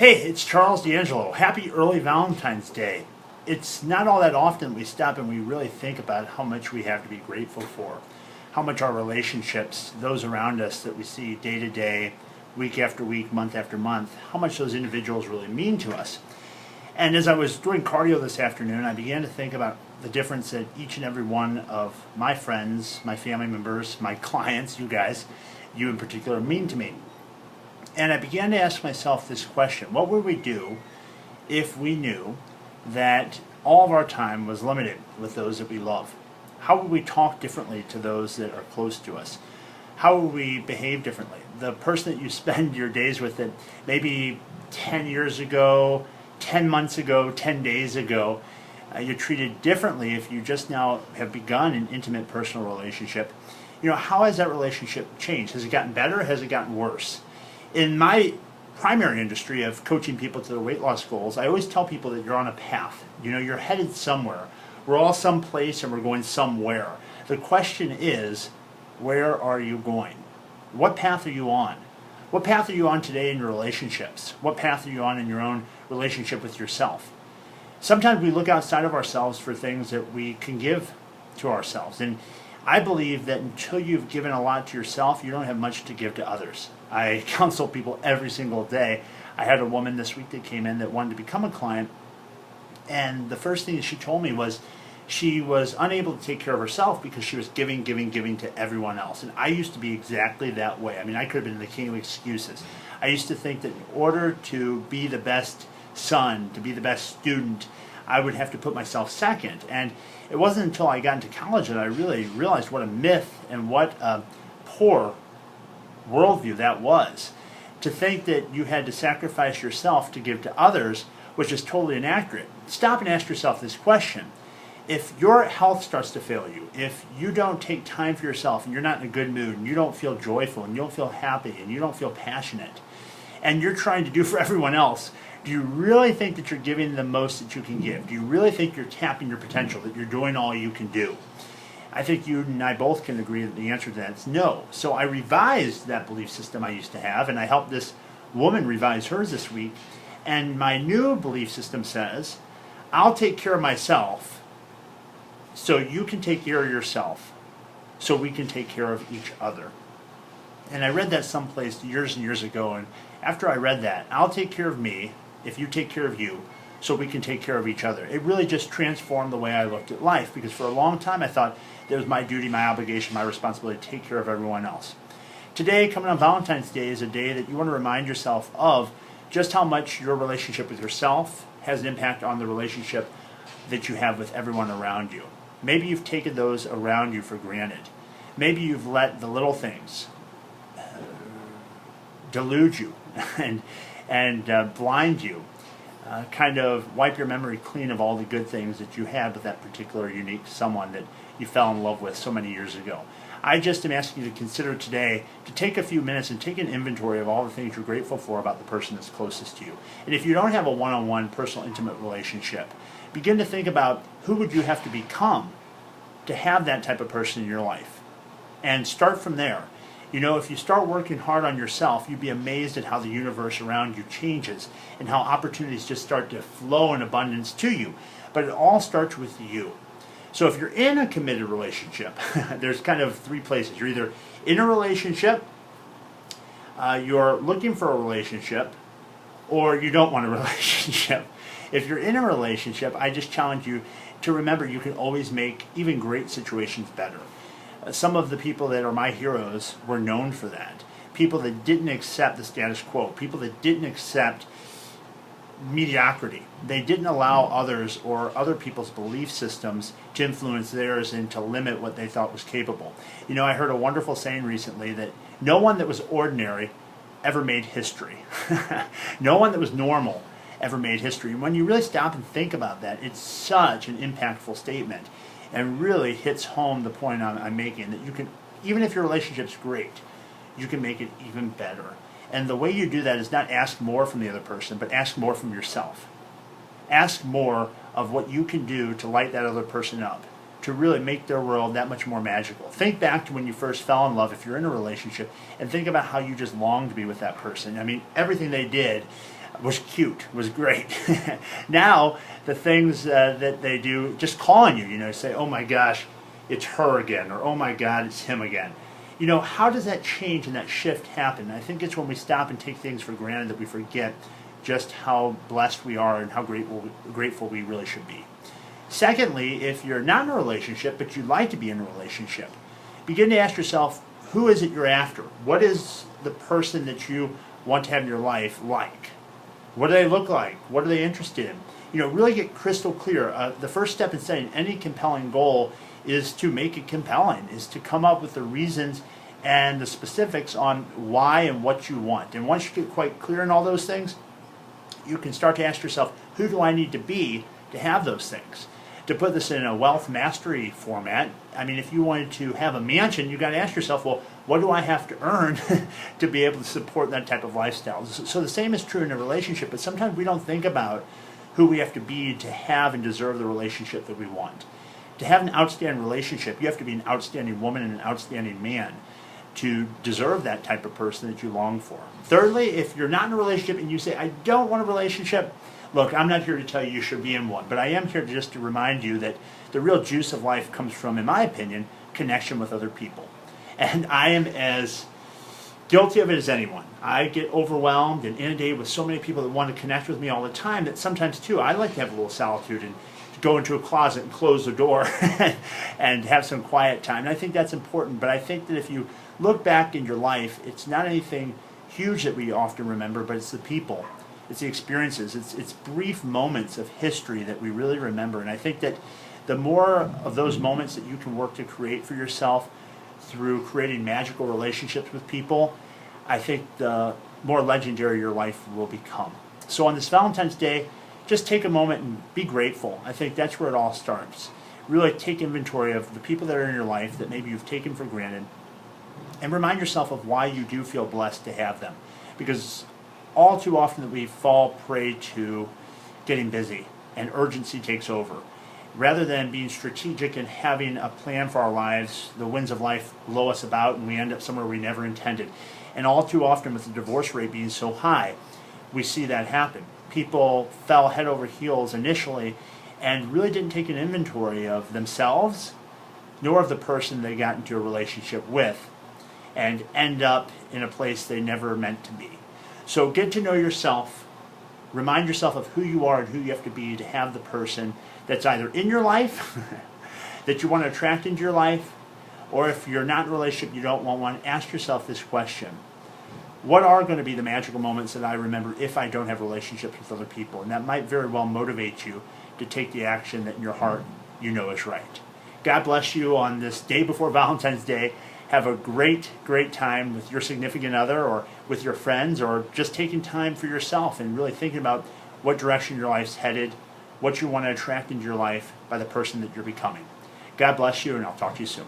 Hey, it's Charles D'Angelo. Happy early Valentine's Day. It's not all that often we stop and we really think about how much we have to be grateful for, how much our relationships, those around us that we see day to day, week after week, month after month, how much those individuals really mean to us. And as I was doing cardio this afternoon, I began to think about the difference that each and every one of my friends, my family members, my clients, you guys, you in particular, mean to me. And I began to ask myself this question: what would we do if we knew that all of our time was limited with those that we love? How would we talk differently to those that are close to us? How would we behave differently? The person that you spend your days with that maybe 10 years ago, 10 months ago, 10 days ago, you're treated differently if you just now have begun an intimate personal relationship. How has that relationship changed? Has it gotten better or has it gotten worse? In my primary industry of coaching people to their weight loss goals, I always tell people that you're on a path. You're headed somewhere. We're all someplace and we're going somewhere. The question is, where are you going? What path are you on? What path are you on today in your relationships? What path are you on in your own relationship with yourself? Sometimes we look outside of ourselves for things that we can give to ourselves. And I believe that until you've given a lot to yourself, you don't have much to give to others. I counsel people every single day. I had a woman this week that came in that wanted to become a client, and the first thing that she told me was she was unable to take care of herself because she was giving to everyone else. And I used to be exactly that way. I could have been the king of excuses. I used to think that in order to be the best son, to be the best student, I would have to put myself second. And it wasn't until I got into college that I really realized what a myth and what a poor worldview that was. To think that you had to sacrifice yourself to give to others, which is totally inaccurate. Stop and ask yourself this question. If your health starts to fail you, if you don't take time for yourself and you're not in a good mood and you don't feel joyful and you don't feel happy and you don't feel passionate, and you're trying to do for everyone else, do you really think that you're giving the most that you can give? Do you really think you're tapping your potential, that you're doing all you can do? I think you and I both can agree that the answer to that is no. So I revised that belief system I used to have, and I helped this woman revise hers this week. And my new belief system says, I'll take care of myself so you can take care of yourself, so we can take care of each other. And I read that someplace years and years ago, and after I read that, I'll take care of me if you take care of you, so we can take care of each other. It really just transformed the way I looked at life, because for a long time I thought it was my duty, my obligation, my responsibility to take care of everyone else. Today, coming on Valentine's Day, is a day that you want to remind yourself of just how much your relationship with yourself has an impact on the relationship that you have with everyone around you. Maybe you've taken those around you for granted. Maybe you've let the little things delude you and blind you, kind of wipe your memory clean of all the good things that you had with that particular unique someone that you fell in love with so many years ago. I just am asking you to consider today to take a few minutes and take an inventory of all the things you're grateful for about the person that's closest to you. And if you don't have a one-on-one personal intimate relationship, begin to think about who would you have to become to have that type of person in your life. And start from there. If you start working hard on yourself, you'd be amazed at how the universe around you changes and how opportunities just start to flow in abundance to you. But it all starts with you. So if you're in a committed relationship, there's kind of three places. You're either in a relationship, you're looking for a relationship, or you don't want a relationship. If you're in a relationship, I just challenge you to remember you can always make even great situations better. Some of the people that are my heroes were known for that. People that didn't accept the status quo. People that didn't accept mediocrity. They didn't allow others or other people's belief systems to influence theirs and to limit what they thought was capable. I heard a wonderful saying recently that no one that was ordinary ever made history. No one that was normal ever made history. And when you really stop and think about that, it's such an impactful statement and really hits home the point I'm making, that you can, even if your relationship's great, you can make it even better. And the way you do that is not ask more from the other person, but ask more from yourself. Ask more of what you can do to light that other person up, to really make their world that much more magical. Think back to when you first fell in love, if you're in a relationship, and think about how you just longed to be with that person. I mean, everything they did was cute, was great. Now, the things that they do, just calling you, say, oh my gosh, it's her again, or oh my God, it's him again. How does that change and that shift happen? I think it's when we stop and take things for granted that we forget just how blessed we are and how grateful we really should be. Secondly, if you're not in a relationship, but you'd like to be in a relationship, begin to ask yourself, who is it you're after? What is the person that you want to have in your life like? What do they look like? What are they interested in? Really get crystal clear. The first step in setting any compelling goal is to make it compelling, is to come up with the reasons and the specifics on why and what you want. And once you get quite clear on all those things, you can start to ask yourself, who do I need to be to have those things? To put this in a wealth mastery format, if you wanted to have a mansion, you got to ask yourself, well, what do I have to earn to be able to support that type of lifestyle? So the same is true in a relationship, but sometimes we don't think about who we have to be to have and deserve the relationship that we want. To have an outstanding relationship, you have to be an outstanding woman and an outstanding man to deserve that type of person that you long for. Thirdly, if you're not in a relationship and you say, I don't want a relationship, look, I'm not here to tell you should be in one, but I am here just to remind you that the real juice of life comes from, in my opinion, connection with other people. And I am as guilty of it as anyone. I get overwhelmed and inundated with so many people that want to connect with me all the time that sometimes, too, I like to have a little solitude and go into a closet and close the door and have some quiet time. And I think that's important, but I think that if you look back in your life, it's not anything huge that we often remember, but it's the people. It's the experiences. It's brief moments of history that we really remember. And I think that the more of those moments that you can work to create for yourself through creating magical relationships with people, I think the more legendary your life will become. So on this Valentine's Day, just take a moment and be grateful. I think that's where it all starts. Really take inventory of the people that are in your life that maybe you've taken for granted, and remind yourself of why you do feel blessed to have them. Because all too often that we fall prey to getting busy and urgency takes over. Rather than being strategic and having a plan for our lives, the winds of life blow us about and we end up somewhere we never intended. And all too often with the divorce rate being so high, we see that happen. People fell head over heels initially and really didn't take an inventory of themselves nor of the person they got into a relationship with, and end up in a place they never meant to be. So get to know yourself, remind yourself of who you are and who you have to be to have the person that's either in your life, that you want to attract into your life, or if you're not in a relationship you don't want one, ask yourself this question. What are going to be the magical moments that I remember if I don't have relationships with other people? And that might very well motivate you to take the action that in your heart you know is right. God bless you on this day before Valentine's Day. Have a great, great time with your significant other or with your friends, or just taking time for yourself and really thinking about what direction your life's headed, what you want to attract into your life by the person that you're becoming. God bless you, and I'll talk to you soon.